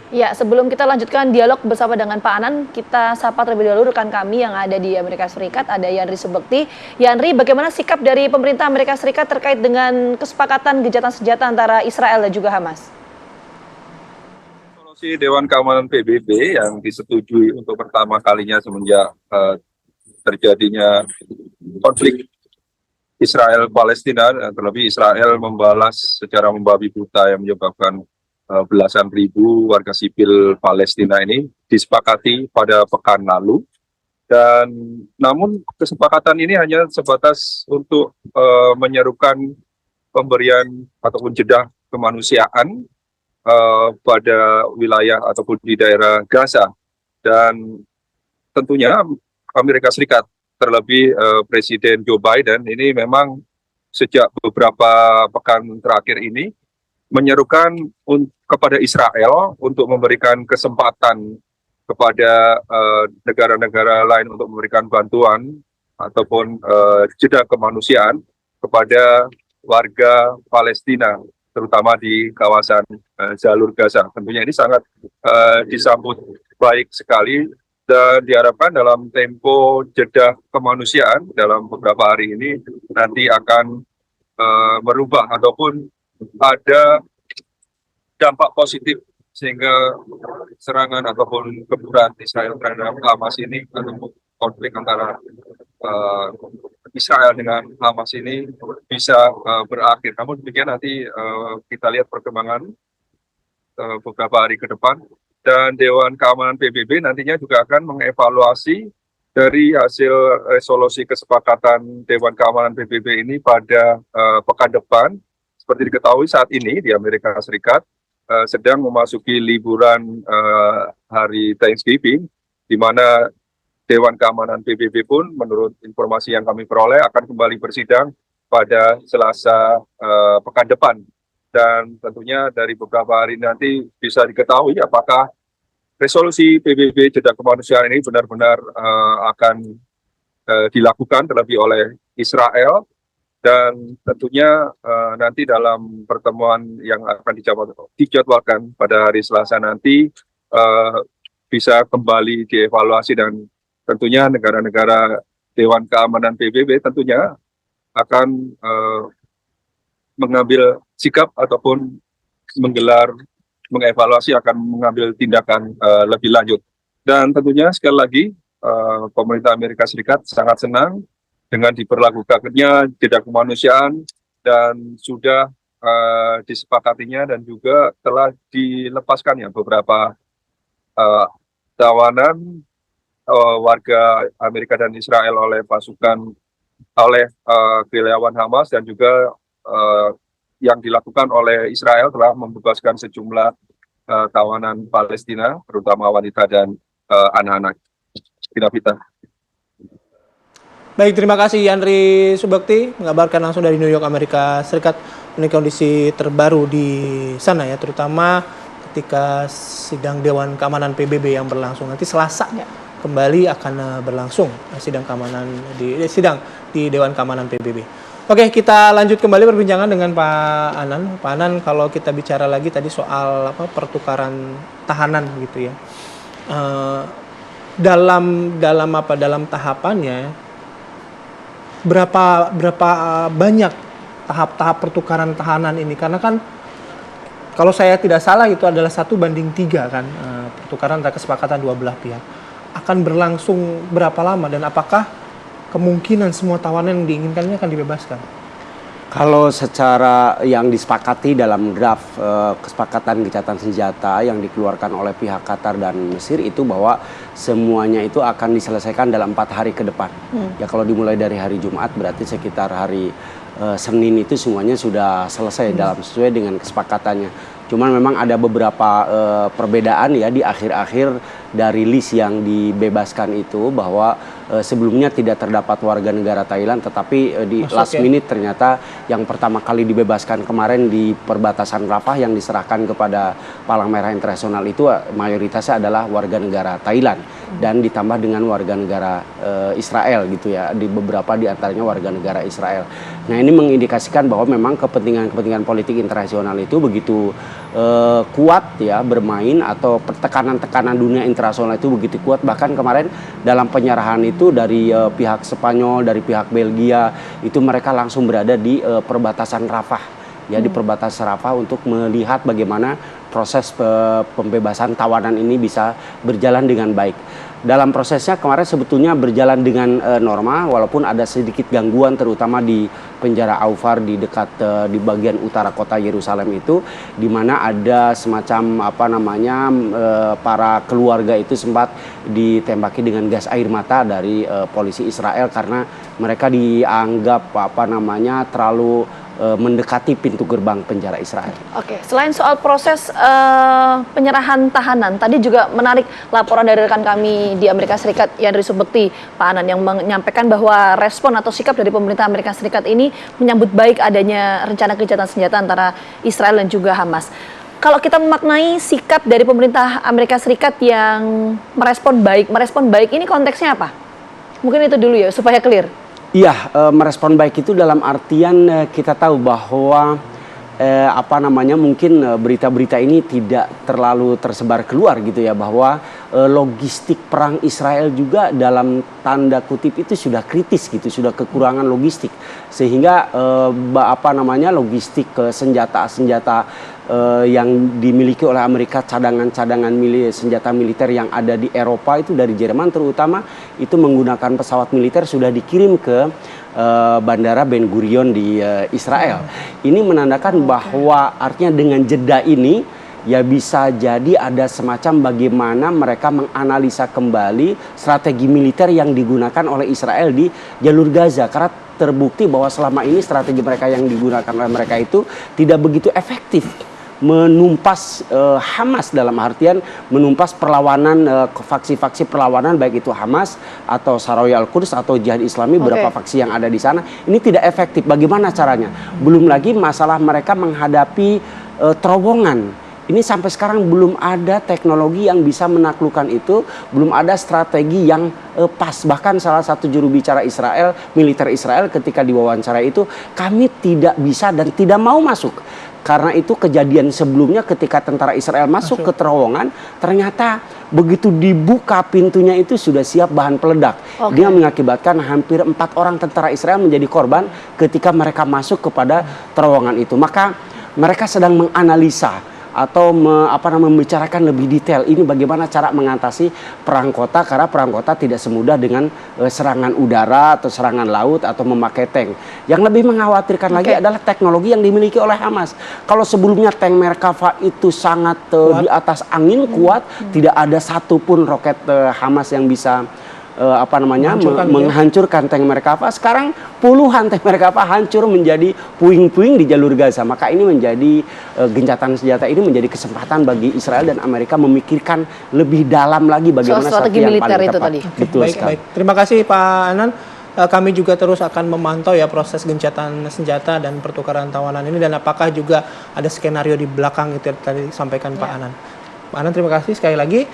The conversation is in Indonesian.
Ya, sebelum kita lanjutkan dialog bersama dengan Pak Anan, kita sapa terlebih dahulu rekan kami yang ada di Amerika Serikat, ada Yanri Subekti. Yanri, bagaimana sikap dari pemerintah Amerika Serikat terkait dengan kesepakatan gencatan senjata antara Israel dan juga Hamas? Resolusi Dewan Keamanan PBB yang disetujui untuk pertama kalinya semenjak terjadinya konflik Israel-Palestina, terlebih Israel membalas secara membabi buta yang menyebabkan belasan ribu warga sipil Palestina ini disepakati pada pekan lalu. Dan namun kesepakatan ini hanya sebatas untuk menyerukan pemberian ataupun jeda kemanusiaan pada wilayah ataupun di daerah Gaza. Dan tentunya Amerika Serikat, terlebih Presiden Joe Biden ini memang sejak beberapa pekan terakhir ini menyerukan kepada Israel untuk memberikan kesempatan kepada negara-negara lain untuk memberikan bantuan ataupun jeda kemanusiaan kepada warga Palestina, terutama di kawasan jalur Gaza. Tentunya ini sangat disambut baik sekali dan diharapkan dalam tempo jeda kemanusiaan dalam beberapa hari ini nanti akan merubah ataupun ada dampak positif sehingga serangan ataupun gempuran Israel terhadap Hamas ini ataupun konflik antara Israel dengan Hamas ini bisa berakhir. Namun demikian nanti kita lihat perkembangan beberapa hari ke depan, dan Dewan Keamanan PBB nantinya juga akan mengevaluasi dari hasil resolusi kesepakatan Dewan Keamanan PBB ini pada pekan depan. Seperti diketahui saat ini di Amerika Serikat sedang memasuki liburan hari Thanksgiving, di mana Dewan Keamanan PBB pun menurut informasi yang kami peroleh akan kembali bersidang pada Selasa pekan depan. Dan tentunya dari beberapa hari nanti bisa diketahui apakah resolusi PBB jeda kemanusiaan ini benar-benar akan dilakukan terlebih oleh Israel. Dan tentunya nanti dalam pertemuan yang akan dijadwalkan pada hari Selasa nanti bisa kembali dievaluasi, dan tentunya negara-negara Dewan Keamanan PBB tentunya akan mengambil sikap ataupun mengevaluasi, akan mengambil tindakan lebih lanjut. Dan tentunya sekali lagi pemerintah Amerika Serikat sangat senang dengan diberlakukannya jeda kemanusiaan dan sudah disepakatinya dan juga telah dilepaskannya beberapa tawanan warga Amerika dan Israel oleh karyawan Hamas, dan juga yang dilakukan oleh Israel telah membebaskan sejumlah tawanan Palestina, terutama wanita dan anak-anak. Vita. Baik, terima kasih Yanri Subekti mengabarkan langsung dari New York, Amerika Serikat, mengenai kondisi terbaru di sana ya, terutama ketika sidang Dewan Keamanan PBB yang berlangsung nanti Selasa kembali akan berlangsung sidang di Dewan Keamanan PBB. Oke, kita lanjut kembali perbincangan dengan Pak Anan. Pak Anan, kalau kita bicara lagi tadi soal pertukaran tahanan gitu ya. Dalam tahapannya berapa banyak tahap-tahap pertukaran tahanan ini, karena kan kalau saya tidak salah itu adalah 1:3 kan, pertukaran antara kesepakatan dua belah pihak. Akan berlangsung berapa lama dan apakah kemungkinan semua tawanan yang diinginkannya akan dibebaskan? Kalau secara yang disepakati dalam draft kesepakatan gencatan senjata yang dikeluarkan oleh pihak Qatar dan Mesir itu bahwa semuanya itu akan diselesaikan dalam 4 hari ke depan. Ya kalau dimulai dari hari Jumat berarti sekitar hari Senin itu semuanya sudah selesai dalam sesuai dengan kesepakatannya. Cuman memang ada beberapa perbedaan ya di akhir-akhir dari list yang dibebaskan itu, bahwa sebelumnya tidak terdapat warga negara Thailand, tetapi di last minute ternyata yang pertama kali dibebaskan kemarin di perbatasan Rafah yang diserahkan kepada Palang Merah Internasional itu mayoritasnya adalah warga negara Thailand. dan ditambah dengan warga negara Israel gitu ya, di beberapa di antaranya warga negara Israel. Nah, ini mengindikasikan bahwa memang kepentingan politik internasional itu begitu kuat ya bermain, atau tekanan dunia internasional itu begitu kuat. Bahkan kemarin dalam penyerahan itu dari pihak Spanyol, dari pihak Belgia, itu mereka langsung berada di perbatasan Rafah. Ya, di perbatasan Rafah untuk melihat bagaimana proses pembebasan tawanan ini bisa berjalan dengan baik. Dalam prosesnya kemarin sebetulnya berjalan dengan normal, walaupun ada sedikit gangguan terutama di penjara Aufar di dekat di bagian utara kota Yerusalem itu, di mana ada semacam para keluarga itu sempat ditembaki dengan gas air mata dari polisi Israel karena mereka dianggap terlalu mendekati pintu gerbang penjara Israel. Oke, selain soal proses penyerahan tahanan, tadi juga menarik laporan dari rekan kami di Amerika Serikat, Yandri Subekti, Pak Anan, yang menyampaikan bahwa respon atau sikap dari pemerintah Amerika Serikat ini menyambut baik adanya rencana gencatan senjata antara Israel dan juga Hamas. Kalau kita memaknai sikap dari pemerintah Amerika Serikat yang merespon baik ini konteksnya apa? Mungkin itu dulu ya, supaya clear. Iya, merespon baik itu dalam artian kita tahu bahwa mungkin berita-berita ini tidak terlalu tersebar keluar gitu ya, bahwa logistik perang Israel juga dalam tanda kutip itu sudah kritis gitu, sudah kekurangan logistik, sehingga logistik senjata yang dimiliki oleh Amerika, cadangan-cadangan senjata militer yang ada di Eropa itu dari Jerman terutama itu menggunakan pesawat militer sudah dikirim ke Bandara Ben Gurion di Israel. Ini menandakan bahwa artinya dengan jeda ini ya bisa jadi ada semacam bagaimana mereka menganalisa kembali strategi militer yang digunakan oleh Israel di jalur Gaza, karena terbukti bahwa selama ini strategi mereka yang digunakan oleh mereka itu tidak begitu efektif menumpas Hamas, dalam artian menumpas perlawanan faksi-faksi perlawanan, baik itu Hamas atau Saroya Al-Quds atau Jihad Islami, beberapa faksi yang ada di sana. Ini tidak efektif. Bagaimana caranya? Belum lagi masalah mereka menghadapi terowongan. Ini sampai sekarang belum ada teknologi yang bisa menaklukkan itu, belum ada strategi yang pas. Bahkan salah satu juru bicara Israel, militer Israel, ketika diwawancara itu, kami tidak bisa dan tidak mau masuk. Karena itu kejadian sebelumnya ketika tentara Israel masuk ke terowongan, ternyata begitu dibuka pintunya itu sudah siap bahan peledak. Dia mengakibatkan hampir 4 orang tentara Israel menjadi korban ketika mereka masuk kepada terowongan itu. Maka mereka sedang menganalisa atau membicarakan lebih detail ini bagaimana cara mengatasi perang kota, karena perang kota tidak semudah dengan serangan udara atau serangan laut atau memakai tank. Yang lebih mengkhawatirkan lagi adalah teknologi yang dimiliki oleh Hamas. Kalau sebelumnya tank Merkava itu sangat di atas angin kuat, tidak ada satupun roket Hamas yang bisa menghancurkan tank Merkava. Sekarang puluhan tank Merkava hancur menjadi puing-puing di jalur Gaza. Maka ini menjadi gencatan senjata ini menjadi kesempatan bagi Israel dan Amerika memikirkan lebih dalam lagi bagaimana strategi yang paling tepat. Tadi. Betul sekali. Baik. Terima kasih Pak Anan. Kami juga terus akan memantau ya proses gencatan senjata dan pertukaran tawanan ini, dan apakah juga ada skenario di belakang itu yang tadi disampaikan Pak Anan. Pak Anan, terima kasih sekali lagi.